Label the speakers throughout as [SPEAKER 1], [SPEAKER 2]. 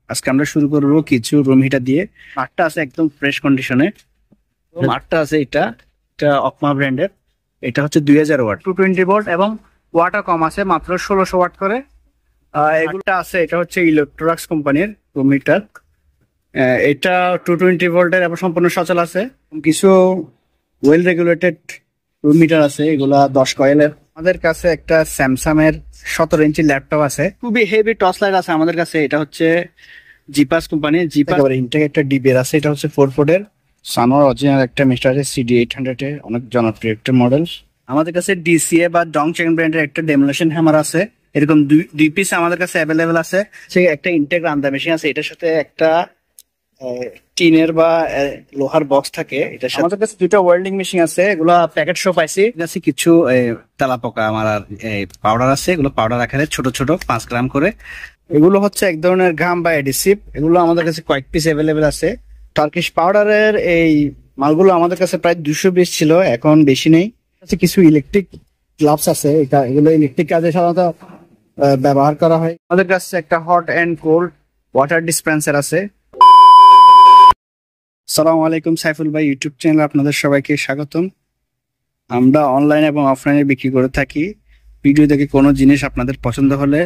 [SPEAKER 1] আজকে আমরা শুরু করবো কিছু রুম হিটার দিয়ে। আটটা আছে একদম ফ্রেশ কন্ডিশনে। আটটা আছে, এটা এটা অকমা ব্র্যান্ডের। এটা হচ্ছে 2000 ওয়াট 220 ভোল্ট এবং ওয়াটও কম আছে, মাত্র 1600 ওয়াট করে। এগুলোটা আছে, এটা হচ্ছে ইলেকট্রোলাক্স কোম্পানির রুম হিটার। এটা 220 ভোল্টের এবং সম্পূর্ণ সচল আছে। কিছু ওয়েল রেগুলেটেড রুম হিটার আছে, এগুলা 10 কয়েলের। আমাদের কাছে একটা স্যামসাং এর 17 ইঞ্চি ল্যাপটপ আছে, খুবই হেভি টর্চ লাইট আছে আমাদের কাছে। এটা হচ্ছে জিপাস কোম্পানি, জিপাস ইনটেক একটা ডিবের আছে। এটা হচ্ছে 4 পোর্টের সানোয়ার অরিজিনাল একটা মিটার আছে, CD 800 এর অনেক জনপ্রিয় একটা মডেল। আমাদের কাছে DCA বা ডংচেং ব্র্যান্ডের একটা ডেমোলেশন হ্যামার আছে, এরকম দুই পিস আমাদের কাছে অ্যাভেলেবেল আছে। সে একটা ইনটেক রান্দা মেশিন আছে, এটার সাথে একটা টিনের বা লোহার বক্স থাকে। এটার সাথে আমাদের কাছে দুইটা ওয়েল্ডিং মেশিন আছে, এগুলা প্যাকেট শো পাইছি। আছে কিছু তেলাপোকা আমার পাউডার আছে, এগুলো পাউডার আকারে ছোট ছোট 5 গ্রাম করে। এগুলো হচ্ছে এক ধরনের ঘাম বা এডিসিভ। এগুলো আমাদের কাছে কয়েক পিস অ্যাভেলেবেল আছে। টার্কিশ পাউডারের এই মালগুলো আমাদের কাছে প্রায় 200 পিস ছিল, এখন বেশি নেই। কিছু ইলেকট্রিক গ্লাভস আছে, এগুলো ইলেকট্রিক কাজে সাধারণত ব্যবহার করা হয়। আমাদের কাছে একটা hot and cold water dispenser আছে। আসসালামু আলাইকুম, সাইফুল ভাই ইউটিউব চ্যানেলে আপনাদের সবাইকে স্বাগতম। আমরা অনলাইন এবং অফলাইনে বিক্রি করে থাকি। ভিডিও দেখে কোনো জিনিস আপনাদের পছন্দ হলে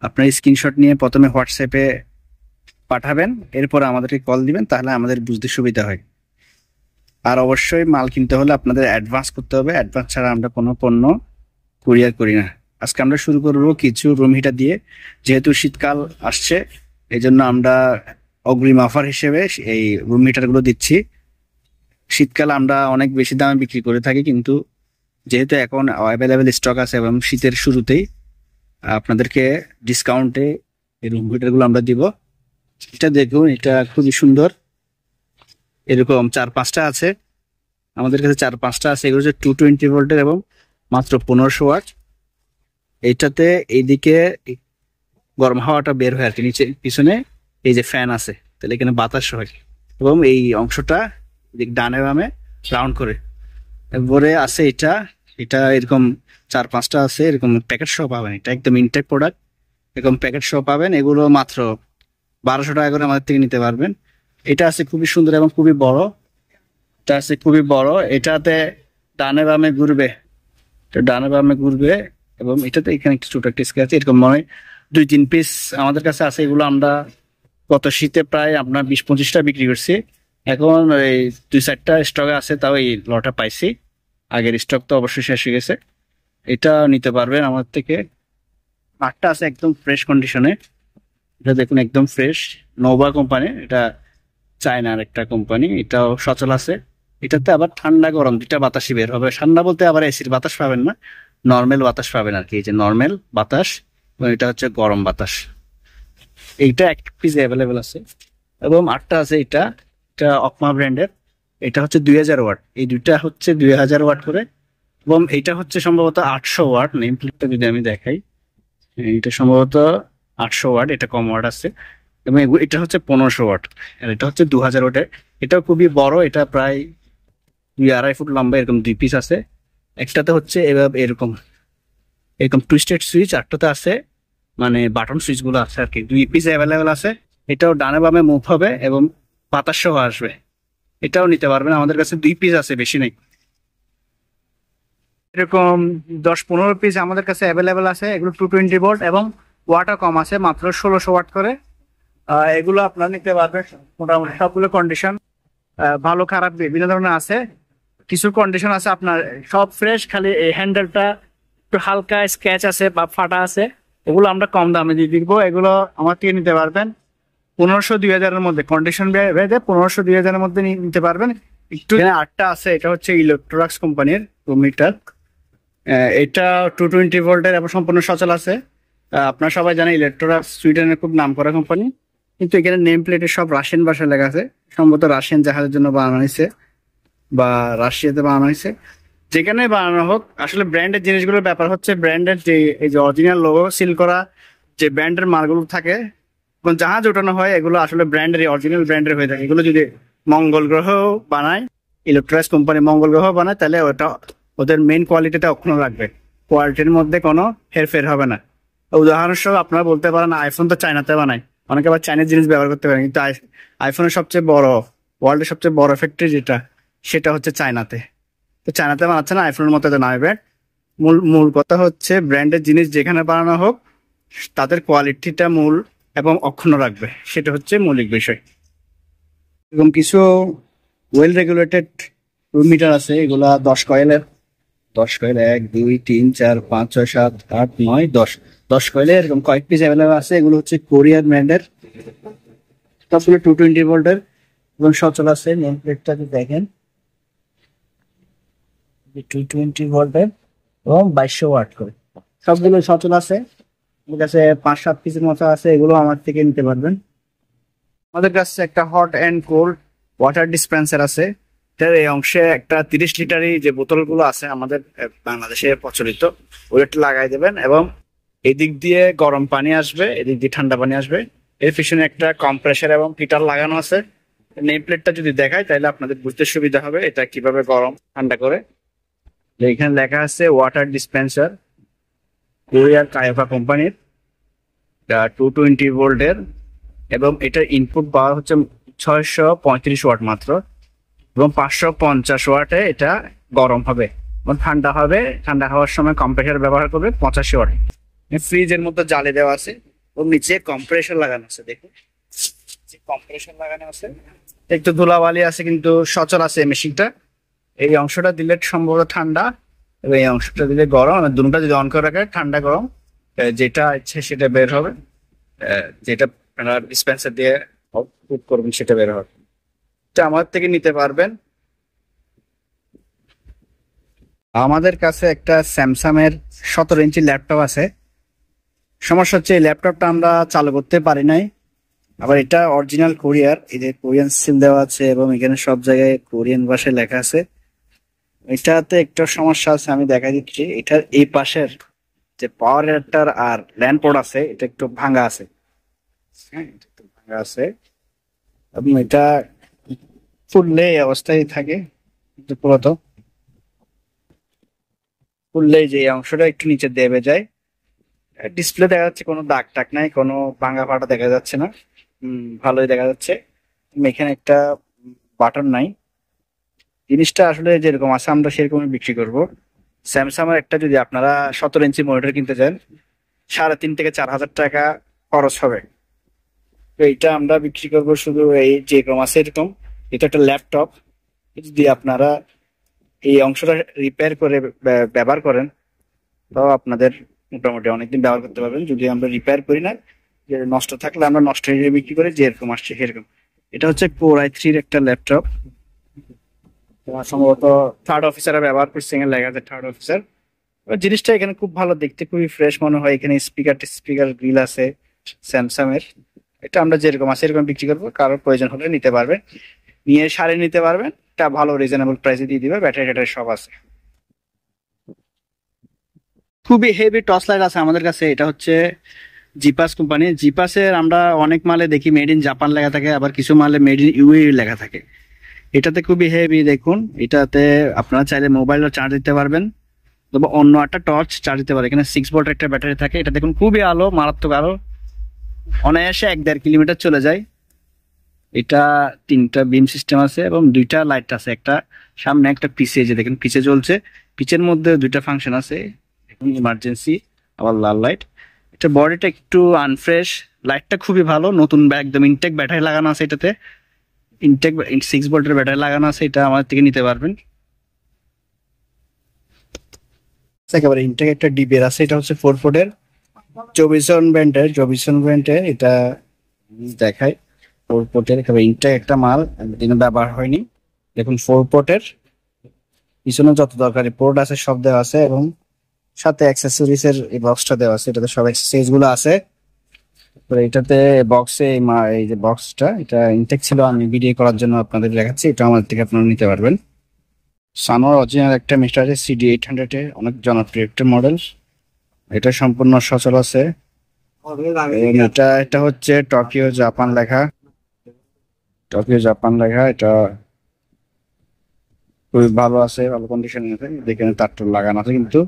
[SPEAKER 1] আপনার স্ক্রিনশট নিয়ে প্রথমে হোয়াটসঅ্যাপে পাঠাবেন, এরপর আমাদেরকে কল দিবেন, তাহলে আমাদের বুঝতে সুবিধা হয়। আর অবশ্যই মাল কিনতে হলে আপনাদের অ্যাডভান্স করতে হবে, অ্যাডভান্স ছাড়া আমরা কোনো পণ্য কুরিয়ার করি না। আজকে আমরা শুরু করবো কিছু রুম হিটার দিয়ে। যেহেতু শীতকাল আসছে, এই জন্য আমরা অগ্রিম অফার হিসেবে এই রুম হিটারগুলো দিচ্ছি। শীতকাল আমরা অনেক বেশি দামে বিক্রি করে থাকি, কিন্তু যেহেতু এখন অ্যাভেলেবেল স্টক আছে এবং শীতের শুরুতেই আপনাদেরকে ডিসকাউন্টে এই রুম হিটারগুলো আমরা দিব। এটা দেখুন, এটা খুবই সুন্দর। এরকম 4-5টা আছে আমাদের কাছে, 4-5টা আছে। এগুলো হচ্ছে 220 ভোল্টের এবং মাত্র 1500 ওয়াট। এইটাতে এইদিকে গরম হাওয়াটা বের হয় আর কি, নিচে পিছনে এই যে ফ্যান আছে, তাহলে এখানে বাতাস হয় এবং এই অংশটা ডানে বামে রাউন্ড করে। এরপরে আছে এটা এটা এরকম 4-5টা আছে, এরকম প্যাকেট সহ পাবেন। এটা একদম ইনটেক প্রোডাক্ট, এরকম প্যাকেট সহ পাবেন। এগুলো মাত্র 1200 টাকা করে আমাদের থেকে নিতে পারবেন। এটা আছে খুবই সুন্দর এবং খুবই বড়। এটা আছে খুবই বড়, এটাতে ডানে বামে ঘুরবে, এটা ডানে বামে ঘুরবে এবং এটাতে এখানে একটা ছোট একটা স্ক্র্যাচ আছে। এরকম মনে হয় 2-3 পিস আমাদের কাছে আছে। এগুলো আমরা গত শীতে প্রায় আপনার 20-25টা বিক্রি করছি। এখন এই 2-4টা স্টকে আছে, তাও এই লটা পাইছি। আগের স্টক তো অবশ্যই শেষ হয়ে গেছে। এটা নিতে পারবেন আমার থেকে। 8টা আছে একদম ফ্রেশ কন্ডিশনে। এটা দেখুন একদম ফ্রেশ, নোভা কোম্পানি, এটা চায়নার একটা কোম্পানি। এটাও সচল আছে। এটাতে আবার ঠান্ডা গরম দুইটা বাতাসই বের হবে। ঠান্ডা বলতে আবার এসির বাতাস পাবেন না, নর্মাল বাতাস পাবেন আর কি। এই যে নর্মাল বাতাস, এটা হচ্ছে গরম বাতাস। এইটা এক পিস অ্যাভেলেবেল আছে এবং 8টা আছে। এটা এটা অকমা ব্র্যান্ডের। এটা হচ্ছে 2000 ওয়াট। এই দুইটা হচ্ছে 2000 ওয়াট করে এবং এটা হচ্ছে সম্ভবত 800 ওয়াট। নেম প্লেটটা যদি আমি দেখাই, এটা সম্ভবত 800 ওয়াট, এটা কম ওয়াট আছে। এবং এটা হচ্ছে 1500 ওয়াট আর এটা হচ্ছে 2000 ওয়াটের। এটাও খুবই বড়, এটা প্রায় 2-2.5 ফুট লম্বা। এরকম 2 পিস আছে। একটাতে হচ্ছে এভাবে এরকম এরকম টুইস্টেড সুইচ, আরটাতে আছে মানে বাটন সুইচ গুলো আছে আর কি। 2 পিস অ্যাভেলেবেল আছে। এটাও ডানে বামে মুভ হবে এবং বাতাস সহ আসবে। এটাও নিতে পারবেন, আমাদের কাছে 2 পিস আছে, বেশি নেই। এরকম 10-15 পিস আমাদের কাছে অ্যাভেলেবেল আছে। এগুলো 220 ভোল্ট এবং ওয়াটও কম আছে, মাত্র 1600 ওয়াট করে। এগুলো আপনারা নিতে পারবেন। মোটামুটি সবগুলো কন্ডিশন ভালো খারাপ বিভিন্ন ধরনের আছে। কিছু কন্ডিশন আছে আপনার সব ফ্রেশ, খালি এই হ্যান্ডেলটা একটু হালকা স্ক্র্যাচ আছে বা ফাটা আছে। এগুলো আমরা কম দামে দিয়ে দিব। এগুলো আমার থেকে নিতে পারবেন 1500-2000 মধ্যে। কন্ডিশন ভেদে 1500-2000 মধ্যে নিতে পারবেন। একটু 8টা আছে, এটা হচ্ছে ইলেকট্রোলাক্স কোম্পানির রুম হিটার। এটা 220 ভোল্টের এবং সম্পূর্ণ সচল আছে। আপনারা সবাই জানেন ইলেকট্রোলাক্স সুইডেনের খুব নাম করা কোম্পানি, কিন্তু এখানে নেম প্লেটে সব রাশিয়ান ভাষায় লেখা আছে। সম্ভবত রাশিয়ান জাহাজের জন্য বানানো হয়েছে বা রাশিয়াতে বানানো হয়েছে। যেখানে বানানো হোক, আসলে ব্র্যান্ডের জিনিসগুলোর ব্যাপার হচ্ছে ব্র্যান্ডের যে এই যে অরিজিনাল লোগো সিল করা যে ব্র্যান্ডের মালগুলো থাকে, জাহাজ ওঠানো হয়, এগুলো আসলে ব্র্যান্ডের অরিজিনাল ব্র্যান্ডের হয়ে থাকে। এগুলো যদি মঙ্গল গ্রহ বানায়, ইলেকট্রনিক্স কোম্পানি মঙ্গল গ্রহ বানায়, তাহলে ওটা ওদের মেইন কোয়ালিটিটা অক্ষুণ্ণ রাখবে, কোয়ালিটির মধ্যে কোনো হেরফের হবে না। উদাহরণস্বরূপ আপনারা বলতে পারেন আইফোন তো চায়নাতে বানায়, অনেকে আবার চাইনিজ জিনিস ব্যবহার করতে পারে, কিন্তু আইফোনের সবচেয়ে বড়, ওয়ার্ল্ডের সবচেয়ে বড় ফ্যাক্টরি যেটা, সেটা হচ্ছে চায়নাতে। তো চায়নাতে বানাচ্ছে না আইফোনের মতো এত নামে ব্র্যান্ড। মূল মূল কথা হচ্ছে ব্র্যান্ডের জিনিস যেখানে বানানো হোক তাদের কোয়ালিটিটা মূল এবং অক্ষুণ্ণ রাখবে, সেটা হচ্ছে মৌলিক বিষয়। এবং কিছু ওয়েল রেগুলেটেড রুম মিটার আছে, এগুলা 10 কয়েলের। 10 কয়েল 1 2 3 4 5 6 7 8 9 10, 10 কয়েলের এরকম কয়েক পিস অ্যাভেলেবল আছে। এগুলো হচ্ছে কোরিয়ান ব্র্যান্ডের, সবগুলো 220 ভোল্টের এবং সচল আছে। নেম প্লেটটা যদি দেখেন 220 ভোল্টের এবং 2200 ওয়াট করে, সবগুলো সচল আছে। আমার কাছে 5-7 পিসের মতো আছে, এগুলো আমার থেকে নিতে পারবেন। আমাদের কাছে একটা hot and cold water dispenser আছে। এটার এই অংশে একটা 30 লিটারই যে বোতলগুলো আছে আমাদের বাংলাদেশে প্রচলিত, ওইটা লাগাই দেবেন এবং এদিক দিয়ে গরম পানি আসবে, এদিক দিয়ে ঠান্ডা পানি আসবে। এর পিছনে একটা কম্প্রেসার এবং হিটার লাগানো আছে। নেম প্লেটটা যদি দেখায় তাহলে আপনাদের বুঝতে সুবিধা হবে এটা কিভাবে গরম ঠান্ডা করে। এখানে লেখা আছে ওয়াটার ডিসপেন্সার, কোরিয়ার কায়োকা কোম্পানির, 220 ভোল্টের এবং এটার ইনপুট পাওয়ার হচ্ছে 635 ওয়াট মাত্র এবং 550 ওয়াটে এটা গরম হবে এবং ঠান্ডা হবে। ঠান্ডা হওয়ার সময় কম্প্রেসার ব্যবহার করবে 85 ওয়াট। ফ্রিজের মধ্যে জালি দেওয়া আছে এবং নিচে কম্প্রেসার লাগানো আছে। দেখুন কম্প্রেসার লাগানো আছে, একটু ধুলাবালি আছে কিন্তু সচল আছে এই মেশিনটা। এই অংশটা দিলে সম্ভবত ঠান্ডা এবং এই অংশটা দিলে গরম। দুটোটা যদি অন করে রাখে ঠান্ডা গরম যেটা ইচ্ছে সেটা বের হবে, যেটা আপনারা ডিসপেন্সার দিয়ে পুট করবেন সেটা বের হবে। এটা আমাদের থেকে নিতে পারবেন। আমাদের কাছে একটা স্যামসাং এর 17 ইঞ্চি ল্যাপটপ আছে। সমস্যা হচ্ছে এই ল্যাপটপটা আমরা চালু করতে পারি নাই। আবার এটা অরিজিনাল কোরিয়ার, এই যে কোরিয়ান সিল দেওয়া আছে এবং এখানে সব জায়গায় কোরিয়ান ভাষায় লেখা আছে। এটাতে একটা সমস্যা আছে, আমি দেখা দিচ্ছি। এটার এই পাশের যে পাওয়ার অ্যাডাপ্টার আর ল্যান্ড পোর্ট আছে এটা একটু ভাঙা আছে। হ্যাঁ, এটা একটু ভাঙা আছে এবং এটা ফুললে এই অবস্থায় থাকে। কিন্তু ফুললে যে এই অংশটা একটু নিচে দেবে যায়। ডিসপ্লে দেখা যাচ্ছে, কোনো দাগ টাক নাই, কোনো ভাঙা ফাটা দেখা যাচ্ছে না, ভালোই দেখা যাচ্ছে। এখানে একটা বাটন নাই। জিনিসটা আসলে যেরকম আছে আমরা সেরকমই বিক্রি করব। স্যামসাং এর একটা যদি আপনারা 17 ইঞ্চি মনিটর কিনতে চান 3,500 থেকে 4,000 টাকা খরচ হবে। তো এইটা আমরা বিক্রি করব শুধু এই যেরকম আছে এরকম। এটা একটা ল্যাপটপ, যদি আপনারা এই অংশটা রিপেয়ার করে ব্যবহার করেন তো আপনাদের মোটামুটি অনেকদিন ব্যবহার করতে পারবেন। যদি আমরা রিপেয়ার করি না, যে নষ্ট থাকলে আমরা নষ্ট হিসেবে বিক্রি করি, যেরকম আসছে সেরকম। এটা হচ্ছে Core i3-র একটা ল্যাপটপ, সম্ভবত থার্ড অফিসাররা ব্যবহার করছে, এখানে লেখা আছে থার্ড অফিসার। জিনিসটা এখানে খুব ভালো, দেখতে খুবই ফ্রেশ মনে হয়। এখানে স্পিকার গ্রিল আছে স্যামসাং এর। এটা আমরা যেরকম আছে এরকম বিক্রি করবো, কারোর প্রয়োজন হলে নিতে পারবেন, নিয়ে সারিয়ে নিতে পারবেন। এটা ভালো রিজনেবল প্রাইসে দিয়ে দিবে, ব্যাটারি ট্যাটারি সব আছে। খুবই হেভি টর্চ লাইট আছে আমাদের কাছে। এটা হচ্ছে জিপাস কোম্পানি। জিপাসের আমরা অনেক মালে দেখি মেড ইন জাপান লেখা থাকে, আবার কিছু মালে মেড ইন ইউএই লেখা থাকে। এটাতে খুবই হেভি, দেখুন এটাতে আপনারা চাইলে মোবাইলও চার্জ দিতে পারবেন, তবে অন্য একটা টর্চ চার্জ দিতে পারে। এখানে 6 ভোল্ট একটা ব্যাটারি থাকে। এটা দেখুন খুবই আলো, মারাত্মক আলো, অনায়াসে 1-1.5 কিলোমিটার চলে যায়। এটা 3টা বিম সিস্টেম আছে এবং 2টা লাইট আছে, একটা সামনে একটা পিছে, যে দেখেন পিছে জ্বলছে। পিচের মধ্যে 2টা ফাংশন আছে, দেখুন ইমার্জেন্সি আবার লাল লাইট। এটা বডিটা একটু আনফ্রেশ, লাইটটা খুবই ভালো, নতুন একদম ইনটেক ব্যাটারি লাগানো আছে এটাতে। ইনটেক 6 ভোল্টের ব্যাটারি লাগানো আছে, এটা আমাদের থেকে নিতে পারবেন। একেবারে ইনটেক একটা ডিবের আছে, এটা হচ্ছে 4 পোর্টের জবিসন ব্র্যান্ডের এটা দেখায়। 4 পোর্টের একেবারে ইনটেক একটা মাল, দিনে ব্যবহার হয়নি। দেখুন 4 পোর্টের, পিছনে যত দরকারি পোর্ট আছে সব দেওয়া আছে এবং সাথে অ্যাক্সেসরিজ এর এই বক্সটা দেওয়া আছে, এটাতে সব অ্যাক্সেসরিজ গুলো আছে। তারপরে এটাতে বক্সে এই যে বক্সটা, এটা ইনটেক ছিল, আমি ভিডিও করার জন্য আপনাদের দেখাচ্ছি। এটা আমাদের থেকে আপনারা নিতে পারবেন। সানোর অরিজিনাল একটা মিটার আছে CD800 এর, অনেক জনপ্রিয় একটা মডেল। এটা সম্পূর্ণ সচল আছে। এটা হচ্ছে টোকিও জাপান লেখা, এটা খুবই ভালো আছে, ভালো কন্ডিশনে আছে। এখানে তারটা লাগানো আছে কিন্তু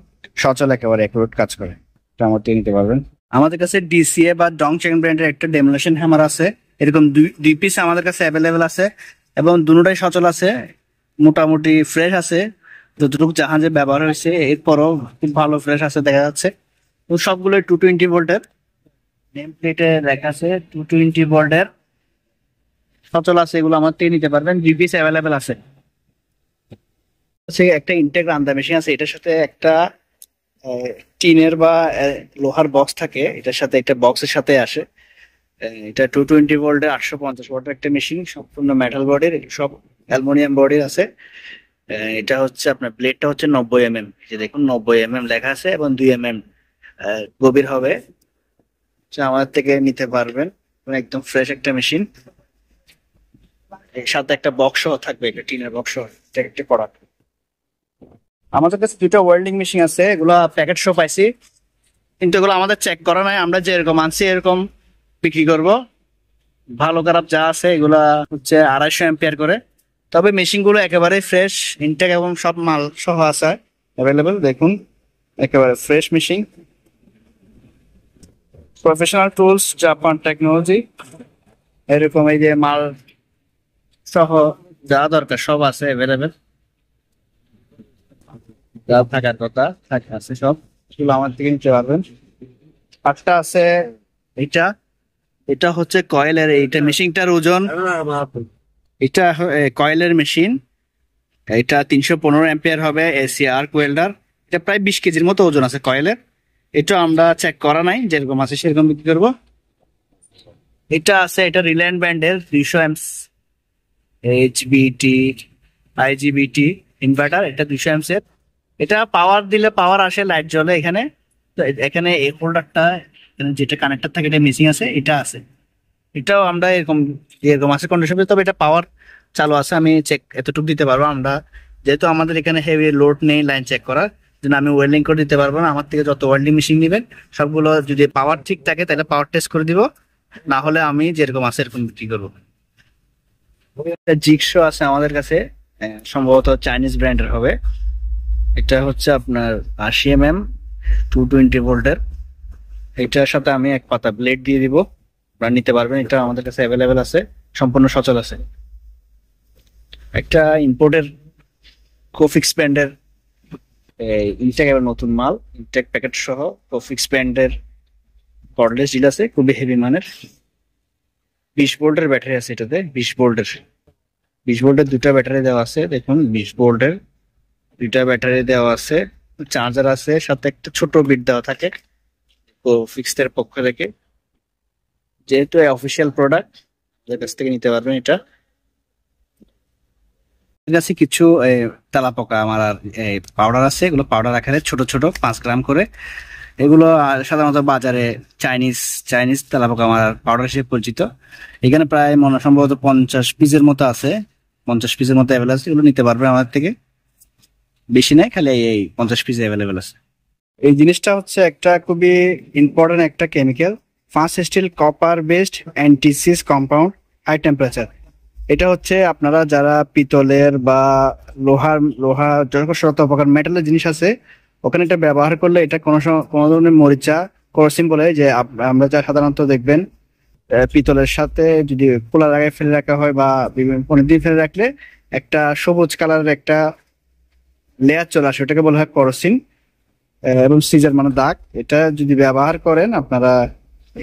[SPEAKER 1] সচল, একেবারে অ্যাকুরেট কাজ করে। এটা আমার থেকে নিতে পারবেন। আমাদের কাছে ডিসিএ বা ডংচেং ব্র্যান্ডের একটা ডেমোলেশন হ্যামার আছে, এরকম দুই পিস আমাদের কাছে অ্যাভেলেবেল আছে এবং দুটোটাই সচল আছে, মোটামুটি ফ্রেশ আছে, যতটুকু জাহাজে ব্যবহার হয়েছে এরপরও খুব ভালো ফ্রেশ আছে দেখা যাচ্ছে। তো সবগুলো 220 ভোল্টের, নেম প্লেটে লেখা আছে 220 ভোল্টের, সচল আছে, এগুলো আমার থেকে নিতে পারবেন, দুই পিস অ্যাভেলেবেল আছে। একটা ইনটেক রান্দা মেশিন আছে, এটার সাথে একটা টিনের বা লোহার বক্স থাকে, এটার সাথে একটা বক্সের সাথে আসে। এটা 220 ভোল্টের 850 ওয়াটের একটা মেশিন, সম্পূর্ণ মেটাল বডির, সব অ্যালুমিনিয়াম বডির আছে। এটা হচ্ছে আপনার ব্লেডটা হচ্ছে 90 mm, যে দেখুন 90 mm লেখা আছে এবং 2 mm গভীর হবে। আমাদের থেকে নিতে পারবেন, একদম ফ্রেশ একটা মেশিন, এর সাথে একটা বক্স থাকবে, একটা টিনের বক্স, এটা একটা প্রোডাক্ট। আমাদের কাছে দুটো ওয়েল্ডিং মেশিন আছে, এগুলা প্যাকেট শো পাইছি, কিন্তু এগুলো আমাদের চেক করা নাই, আমরা যেরকম আনছি এরকম বিক্রি করব। ভালো খারাপ যা আছে এগুলা হচ্ছে 250 এম্পিয়ার করে, তবে মেশিন গুলো একেবারে ফ্রেশ, ইনটেক এবং সব মাল সহ আছে অ্যাভেলেবেল। দেখুন একেবারে fresh machine, professional tools, Japan technology, এরকম এই যে মাল সহ যা দরকার সব আছে অ্যাভেলেবেল, যা থাকার কথা থাকে আছে সব, সেগুলো আমার থেকে নিতে পারবেন। আটটা আছে এটা, এটা হচ্ছে কয়েলের, এইটা মেশিনটার ওজন, এটা কয়েলের মেশিন, এটা 315 এম্পিয়ার হবে, এসি আর্ক ওয়েল্ডার, এটা প্রায় 20 কেজির মতো ওজন আছে কয়েলের। এটা আমরা চেক করা নাই, যেরকম আছে সেরকম বিক্রি করবো। এটা আছে, এটা রিলায়েন্স ব্র্যান্ডের 200 amps এইচবিটি আইজিবিটি ইনভার্টার, এটা 200 amps এর। এটা পাওয়ার দিলে পাওয়ার আসে, লাইট জ্বলে এখানে। তো এখানে এই হোল্ডারটা, যেটা কানেক্টর থাকে এটা মিসিং আছে, এটা আছে, এটাও আমরা এরকম এরকম আছে কন্ডিশন, তবে এটা পাওয়ার চালু আছে, আমি চেক এতটুকু দিতে পারবো। আমরা যেহেতু আমাদের এখানে হেভি লোড নেই লাইন চেক করার জন্য, আমি ওয়েল্ডিং করে দিতে পারবো না। আমার থেকে যত ওয়েল্ডিং মেশিন নেবেন সবগুলো যদি পাওয়ার ঠিক থাকে তাহলে পাওয়ার টেস্ট করে দিব, না হলে আমি যেরকম আছে এরকম বিক্রি করবো। জিগশো আছে আমাদের কাছে, সম্ভবত চাইনিজ ব্র্যান্ডের হবে। এটা হচ্ছে আপনার 80 mm 220 ভোল্টের, এটার সাথে আমি এক পাতা ব্লেড দিয়ে দিব, আপনারা নিতে পারবেন, এটা আমাদের কাছে অ্যাভেলেবেল আছে, সম্পূর্ণ সচল আছে। একটা ইম্পোর্টের কোফিক্স ব্র্যান্ডের ইনটেক, এবার নতুন মাল, ইনটেক প্যাকেট সহ কোফিক্স ব্র্যান্ডের কর্ডলেস ডিল আছে, খুবই হেভি মানের, 20 ভোল্টের ব্যাটারি আছে এটাতে, 20 ভোল্টের দুটা ব্যাটারি দেওয়া আছে, দেখুন 20 ভোল্টের দুইটা ব্যাটারি দেওয়া আছে, চার্জার আছে, সাথে একটা ছোট বিট দেওয়া থাকে কোফিক্সের পক্ষ থেকে। যেহেতু অফিসিয়াল প্রোডাক্ট, আমাদের কাছ থেকে নিতে পারবেন। এটা কাছে কিছু তেলাপোকা আমার পাউডার আছে, এগুলো পাউডার আকারে ছোট ছোট 5 গ্রাম করে, এগুলো সাধারণত বাজারে চাইনিজ চাইনিজ তেলাপোকা আমার পাউডার হিসেবে পরিচিত। এখানে প্রায় মনে সম্ভবত 50 পিসের মতো আছে, 50 পিসের মতো অ্যাভেলেবল আছে, এগুলো নিতে পারবে আমাদের থেকে, বেশি নাই, খালি এই 50 পিস অ্যাভেলেবেল আছে। এই জিনিসটা হচ্ছে একটা খুবই ইম্পর্টেন্ট একটা chemical, first steel copper based অ্যান্টিসিস কম্পাউন্ড, হাই টেম্পারেচার। এটা হচ্ছে আপনারা যারা পিতলের বা লোহা যত প্রকার মেটালের জিনিস আছে ওখানে এটা ব্যবহার করলে, এটা কোনো ধরনের মরিচা করসিন বলে, যে আমরা যা সাধারণত দেখবেন পিতলের সাথে যদি খোলা জায়গায় ফেলে রাখা হয় বা বিভিন্ন অনেকদিন ফেলে রাখলে একটা সবুজ কালারের একটা লেয়ার চলে আসে, ওটাকে বলা হয় করসিন এবং সিজার মানে দাগ। এটা যদি ব্যবহার করেন আপনারা,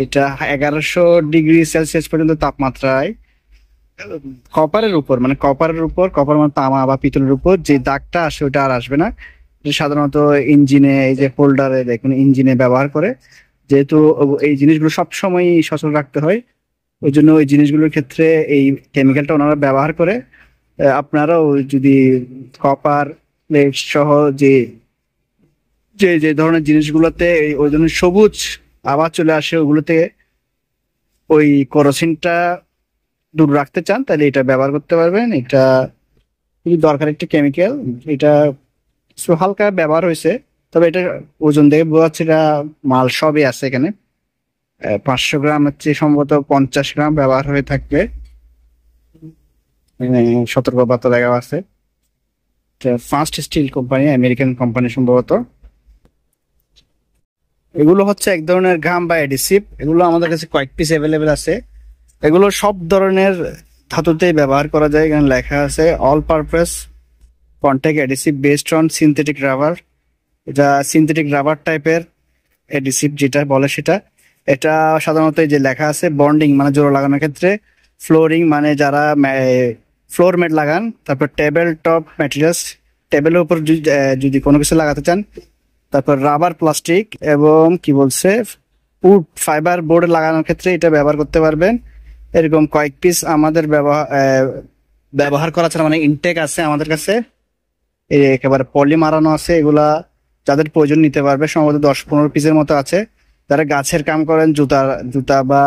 [SPEAKER 1] এটা 1100 ডিগ্রি সেলসিয়াস পর্যন্ত তাপমাত্রায় কপারের উপর কপার মানে তামা বা পিতলের উপর যে দাগটা আসে ওটা আর আসবে না। সাধারণত ইঞ্জিনে, এই যে হোল্ডারে দেখুন ইঞ্জিনে ব্যবহার করে, যেহেতু এই জিনিসগুলো সবসময় সচল রাখতে হয়, ওই জন্য ওই জিনিসগুলোর ক্ষেত্রে এই কেমিক্যালটা ওনারা ব্যবহার করে। আপনারাও যদি কপার সহ যে যে যে ধরনের জিনিসগুলোতে ওই ধরনের সবুজ আবার চলে আসে, ওগুলোতে ওই করোসিনটা দূর রাখতে চান তাহলে এটা ব্যবহার করতে পারবেন। এটা খুবই দরকার একটা কেমিক্যাল, এটা কিছু হালকা ব্যবহার হয়েছে, তবে এটা ওজন দেখে বোঝা যাচ্ছে এটা মাল সবই আছে এখানে। 500 গ্রাম হচ্ছে সম্ভবত 50 গ্রাম ব্যবহার হয়ে থাকবে, সতর্কবার্তা দেখা আছে। First steel company, American company সম্ভবত। এগুলো হচ্ছে এক ধরনের গাম বা এডিসিভ। এগুলো আমাদের কাছে কয়েক পিস অ্যাভেলেবেল আছে। এগুলো সব ধরনের ধাতুতেই ব্যবহার করা যায়। এখানে লেখা আছে all purpose contact adhesive based on synthetic rubber. এটা সিনথেটিক রাবার টাইপের এডিসিভ যেটা বলে সেটা। এটা সাধারণত এই যে লেখা আছে বন্ডিং মানে জোড়া লাগানোর ক্ষেত্রে, ফ্লোরিং মানে যারা ফ্লোর ম্যাট লাগান, তারপর টেবিল টপ ম্যাটেরিয়ালস টেবিলের উপর যদি কোনো কিছু লাগাতে চান, তারপর রাবার প্লাস্টিক এবং কি বলছে উড ফাইবার বোর্ডে লাগানোর ক্ষেত্রে এটা ব্যবহার করতে পারবেন। এরকম কয়েক পিস আমাদের ব্যবহার করা ছাড়া মানে ইনটেক আছে আমাদের কাছে, একেবারে পলি মারানো আছে। এগুলা যাদের প্রয়োজন নিতে পারবে, সম্ভবত 10-15 পিসের মতো আছে। যারা গাছের কাম করেন, জুতা জুতা বা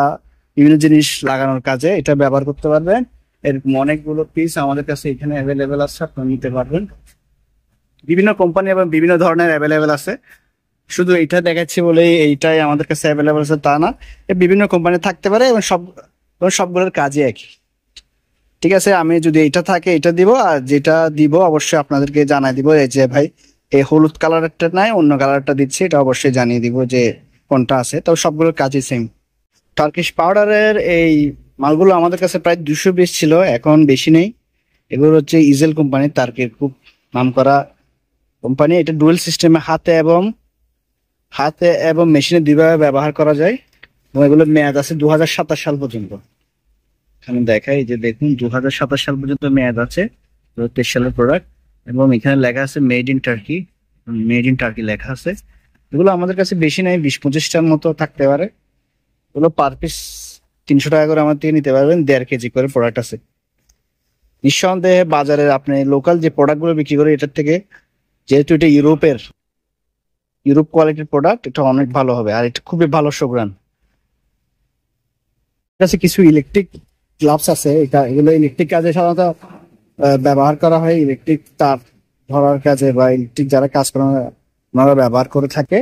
[SPEAKER 1] বিভিন্ন জিনিস লাগানোর কাজে এটা ব্যবহার করতে পারবেন। এরকম অনেকগুলো পিস আমাদের কাছে এখানে অ্যাভেলেবেল আছে, আপনারা নিতে পারবেন। বিভিন্ন কোম্পানি এবং বিভিন্ন ধরনের অ্যাভেলেবেল আছে। শুধু এইটা দেখাচ্ছি বলেই এইটাই আমাদের কাছে অ্যাভেলেবেল আছে তা না, বিভিন্ন কোম্পানি থাকতে পারে এবং সবগুলোর কাজই একই। ঠিক আছে, আমি যদি এটা থাকে এটা দিব, আর যেটা দিব অবশ্যই আপনাদেরকে জানাই দিব। এই যে ভাই এই হলুদ কালারটা নাই, অন্য কালারটা দিচ্ছি, এটা অবশ্যই জানিয়ে দিব যে কোনটা আছে। তবে সবগুলোর কাজই সেম। টার্কিশ পাউডারের এই মালগুলো আমাদের কাছে প্রায় 200 পিস ছিল, এখন বেশি নেই। এগুলো হচ্ছে ইজেল কোম্পানি, টার্কির খুব নাম করা কোম্পানি। এটা ডুয়েল সিস্টেমে হাতে এবং মেশিনে দুইভাবে ব্যবহার করা যায় এবং এগুলোর মেয়াদ আছে 2027 সাল পর্যন্ত। এখানে দেখাই যে দেখুন 2027 সাল পর্যন্ত মেয়াদ আছে, 2023 সালের প্রোডাক্ট। এবং এখানে লেখা আছে মেড ইন টার্কি লেখা আছে। এগুলো আমাদের কাছে বেশি নাই, 20-25টার মতো থাকতে পারে। এগুলো পার পিস 300 টাকা করে আমার থেকে নিতে পারবেন, 1.5 কেজি করে প্রোডাক্ট আছে। নিঃসন্দেহে বাজারে আপনি লোকাল যে প্রোডাক্ট গুলো বিক্রি করে এটার থেকে, যেহেতু এটা ইউরোপ কোয়ালিটির প্রোডাক্ট, এটা অনেক ভালো হবে। আর এটা খুবই ভালো সুঘ্রাণ। কাছে কিছু ইলেকট্রিক গ্লাভস আছে, এগুলো ইলেকট্রিক কাজে সাধারণত ব্যবহার করা হয়। ইলেকট্রিক তার ধরার কাজে বা ইলেকট্রিক যারা কাজ করে ওনারা ব্যবহার করে থাকে।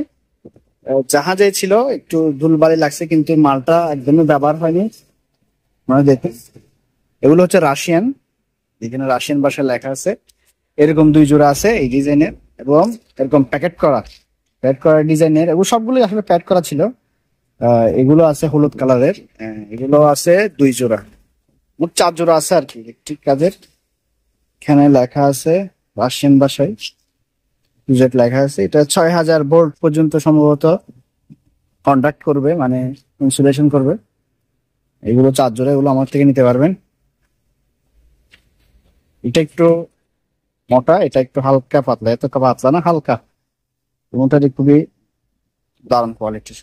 [SPEAKER 1] জাহাজে ছিল, একটু ধুলবালি লাগছে, কিন্তু মালটা একদমই ব্যবহার হয়নি। মানে দেখুন এগুলো হচ্ছে রাশিয়ান, এখানে রাশিয়ান ভাষায় লেখা আছে। এরকম 2 জোড়া আছে এই ডিজাইনের, এবং এরকম প্যাকেট করা ডিজাইনের। এগুলো সবগুলোই আসলে প্যাক করা ছিল। এগুলো আছে হলুদ কালারের, এগুলো আছে 2 জোড়া, মোট 4 জোড়া আছে আর কি ইলেকট্রিক কাজের। এখানে লেখা আছে রাশিয়ান ভাষায় লেখা আছে। এটা 6000 ভোল্ট পর্যন্ত সম্ভবত কন্ডাক্ট করবে, মানে ইনসুলেশন করবে। এগুলো 4 জোড়া, এগুলো আমার থেকে নিতে পারবেন। এটা একটু মোটা, এটা একটু হালকা পাতলা, এত পাতলা না, হালকা। মোটাটি খুবই দারুণ কোয়ালিটির।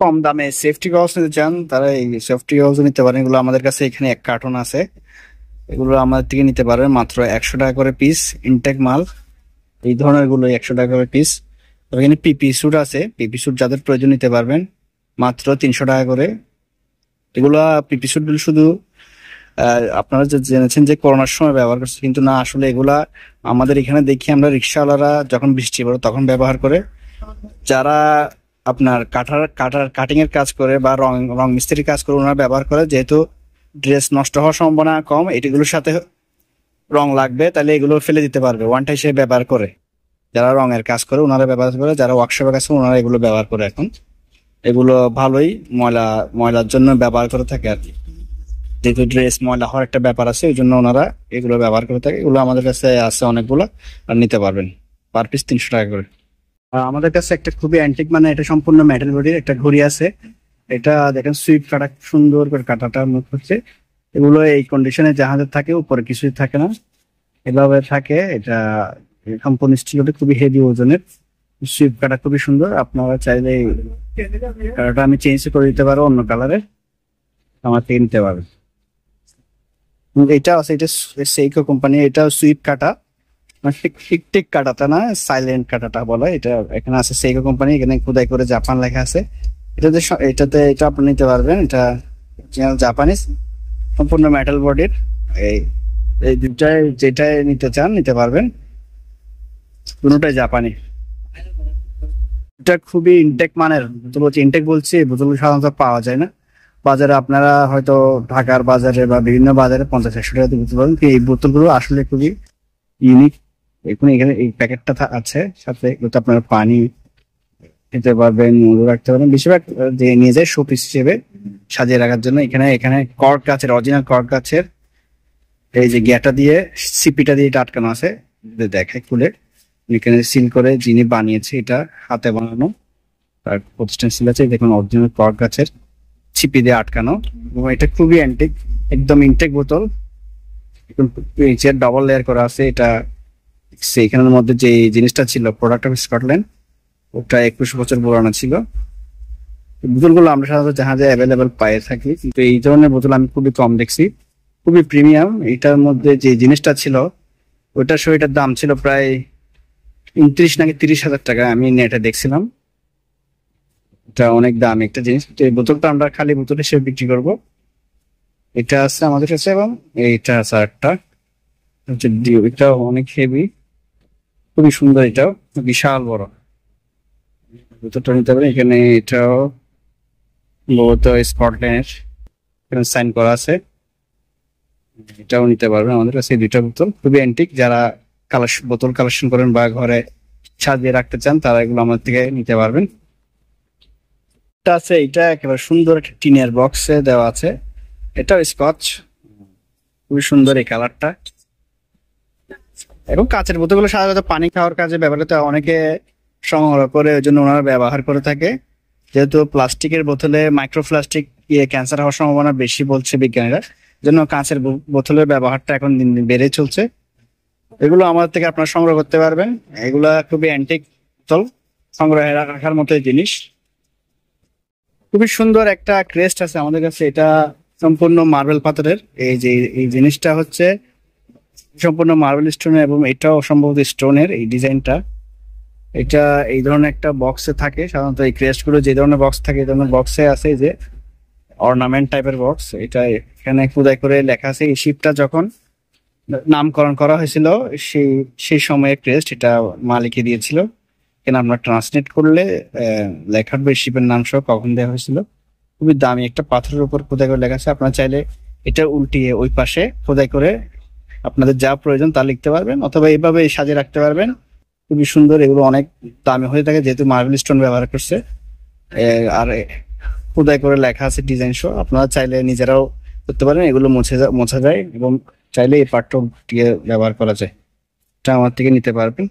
[SPEAKER 1] কম দামে সেফটি গগলস নিতে চান, তারা এই সেফটি গগলস নিতে পারেন। এগুলো আমাদের কাছে এখানে 1 কার্টন আছে, এগুলো আমাদের থেকে নিতে পারবেন মাত্র 100 টাকা করে পিস। ইনটেক মাল এই ধরনের গুলো 100 টাকা করে পিস। এখানে পিপি স্যুট আছে, পিপি স্যুট যাদের প্রয়োজন নিতে পারবেন মাত্র 300 টাকা করে। এগুলা পিপি স্যুট গুলো শুধু আপনারা যে জেনেছেন যে করোনার সময় ব্যবহার করছে, কিন্তু না, আসলে এগুলা আমাদের এখানে দেখি আমরা রিক্সাওয়ালারা যখন বৃষ্টি পড়ে তখন ব্যবহার করে। যারা আপনার কাটিং এর কাজ করে বা রং মিস্ত্রির কাজ করে ওনারা ব্যবহার করে, যেহেতু ড্রেস নষ্ট হওয়ার সম্ভাবনা কম, এটিগুলোর সাথে রং লাগবে, তাহলে এগুলো ফেলে দিতে পারবে, ওয়ান টাইম হিসেবে ব্যবহার করে। যারা রঙের কাজ করে ওনারা ব্যবহার করে, যারা ওয়ার্কশপের কাজ করে ওনারা এগুলো ব্যবহার করে। এখন এগুলো ভালোই ময়লার জন্য ব্যবহার করে থাকে আর কি, যেহেতু ড্রেস ময়লা হওয়ার একটা ব্যাপার আছে, ওই জন্য ওনারা এগুলো ব্যবহার করে থাকে। এগুলো আমাদের কাছে আছে অনেকগুলো, আর নিতে পারবেন পার পিস 300 টাকা করে। আমাদের কাছে একটা খুবই অ্যান্টিক, মানে এটা সম্পূর্ণ মেটাল বডির একটা ঘড়ি আছে। এটা দেখেন সুইপ কাটা, সুন্দর করে কাটাটা মুখ হচ্ছে। এগুলো এই কন্ডিশনে জাহাজের থাকে, উপরে কিছুই থাকে না, এভাবে থাকে। এটা সম্পূর্ণ স্টিলের, খুবই হেভি ওজনের। সুইপ কাটা খুবই সুন্দর। আপনারা চাইলে কাটাটা আমি চেঞ্জ করে দিতে পারবো অন্য কালারের, আমার থেকে নিতে পারবেন। এটা আছে, এটা সেইকো কোম্পানি, এটা সুইপ কাটা, মানে টিক কাটাটা না, সাইলেন্ট কাটাটা বলে। এটা এখানে আছে সেইকো কোম্পানি, এখানে খোদাই করে জাপান লেখা আছে। এটা আপনি নিতে পারবেন। এটা জাপানিজ, সম্পূর্ণ মেটাল বডির। এই দুটাই যেটাই নিতে চান নিতে পারবেন, দুটোটাই জাপানি। এটা খুবই ইনটেক মানের বোতল হচ্ছে, ইনটেক বলছি, বোতলগুলো সাধারণত পাওয়া যায় না বাজারে। আপনারা হয়তো ঢাকার বাজারে বা বিভিন্ন বাজারে 50-100 টাকা বোতল পাবেন, এই বোতলগুলো আসলে খুবই ইউনিক এখানে এই প্যাকেটটা আছে সাথে, এগুলোতে আপনারা পানি খেতে পারবেন, মধু রাখতে পারবেন। বেশিরভাগ যে নিয়ে যায় শোপিস হিসেবে সাজিয়ে রাখার জন্য। এখানে এখানে কর্ক গাছের, অরিজিনাল কর্ক গাছের এই যে গ্যাটা দিয়ে, সিপিটা দিয়ে এটা আটকানো আছে, দেখায় খুলে। এখানে সিল করে যিনি বানিয়েছে, এটা হাতে বানানো, তার প্রতিষ্ঠান সিল আছে। দেখুন অরিজিনাল কর্ক গাছের ছিপি দিয়ে আটকানো, এবং এটা খুবই অ্যান্টিক, একদম ইনটেক বোতল, ডবল লেয়ার করা আছে। এটা সেইখানের মধ্যে যে জিনিসটা ছিল, প্রোডাক্ট অফ স্কটল্যান্ড, ওটা 21 বছর পুরানো ছিল। বোতলগুলো আমরা সাধারণত জাহাজে অ্যাভেলেবেল পাই থাকি, কিন্তু এই ধরনের বোতল আমি খুবই কম দেখছি, খুবই প্রিমিয়াম। এটার মধ্যে যে জিনিসটা ছিল, ওটার এটার দাম ছিল প্রায় 29 নাকি 30,000 টাকা, আমি নেটে দেখছিলাম। এটা অনেক দাম একটা জিনিস। তো এই বোতলটা আমরা খালি বোতল হিসেবে বিক্রি করব। এটা আছে আমাদের কাছে, এবং এইটা আছে একটা হচ্ছে ডিউ, এটাও অনেক হেভি, খুবই সুন্দর, এটাও বিশাল বড়। বোতলটা নিতে পারেন। এখানে এটাও মূলত স্কটল্যান্ডের, এখানে সাইন করা আছে। এটাও নিতে পারবেন আমাদের কাছে। দুইটা বোতল খুবই অ্যান্টিক, যারা বোতল কালেকশন করেন বা ঘরে সাজিয়ে রাখতে চান, তারা এগুলো আমাদের থেকে নিতে পারবেন। এটা আছে, এটা একেবারে সুন্দর একটা টিনের বক্সে দেওয়া আছে। এটাও স্কচ, খুবই সুন্দর এই কালারটা। এবং কাঁচের বোতলগুলো সাধারণত পানি খাওয়ার কাজে ব্যবহৃত, অনেকে সংগ্রহ করে, ওই জন্য ওনারা ব্যবহার করে থাকে। যেহেতু প্লাস্টিকের বোতলে মাইক্রোপ্লাস্টিক ক্যান্সার হওয়ার সম্ভাবনা বেশি বলছে বিজ্ঞানীরা, জন্য কাঁচের বোতলের ব্যবহারটা এখন দিন দিন বেড়ে চলছে। এগুলো আমাদের থেকে আপনারা সংগ্রহ করতে পারবেন। এগুলা খুবই অ্যান্টিক বোতল, সংগ্রহে রাখার মতো জিনিস। খুবই সুন্দর একটা ক্রেস্ট আছে আমাদের কাছে, এটা সম্পূর্ণ মার্বেল পাথরের। এই যে এই জিনিসটা হচ্ছে সম্পূর্ণ মার্বেল স্টোনের, এবং এটাও সম্ভবত স্টোনের এই ডিজাইনটা। এটা এই ধরনের একটা বক্সে থাকে সাধারণত। এই ক্রেস্ট গুলো যে ধরনের বক্স থাকে, এই ধরনের বক্সে আছে, যে অর্নামেন্ট টাইপের বক্স। এটা এখানে খোদাই করে লেখা আছে। এই শিপটা যখন নামকরণ করা হয়েছিল, সেই সময়ে ক্রেস্ট এটা মালিকে দিয়েছিল। এখানে আমরা ট্রান্সলেট করলে লেখার এই শিপের নাম সহ কখন দেওয়া হয়েছিল। খুবই দামি একটা পাথরের উপর খোদাই করে লেখা আছে। আপনারা চাইলে এটা উল্টিয়ে ওই পাশে খোদাই করে আপনাদের যা প্রয়োজন তা লিখতে পারবেন, অথবা এইভাবে সাজিয়ে রাখতে পারবেন। খুবই সুন্দর। এগুলো অনেক দামি হয়ে থাকে, যেহেতু মার্বেল স্টোন ব্যবহার করছে। আর খোদাই করে লেখা আছে ডিজাইন সহ। আপনারা চাইলে নিজেরাও করতে পারেন, এগুলো মোছা যায়, এবং চাইলে এই পার্টটাও ব্যবহার করা যায়। এটা আমার থেকে নিতে পারবেন।